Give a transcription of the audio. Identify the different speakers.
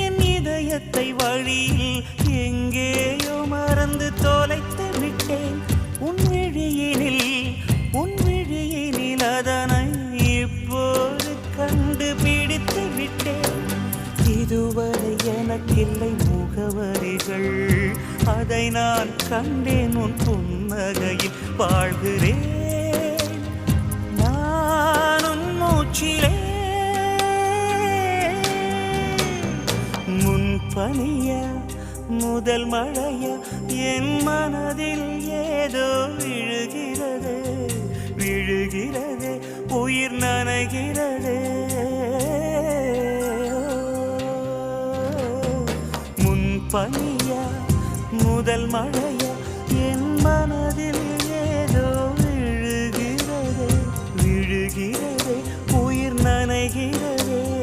Speaker 1: என் இதயத்தை வழியில் எங்கேயோ மறந்து தொலைத்து விட்டேன். உன் விழியினில் அதனை இப்போது கண்டுபிடித்து விட்டேன். இதுவரை எனக்கில்லை முகவரிகள், அதை நான் கண்டேன் உன் புன்னகையில். வாழ்கிறேன் நான் உன் மூச்சிலே. முன்பனிய முதல் மழைய என் மனதில் ஏதோ விழுகிறது, உயிர் நனைகிறது. முன்பனிய முதல் மழைய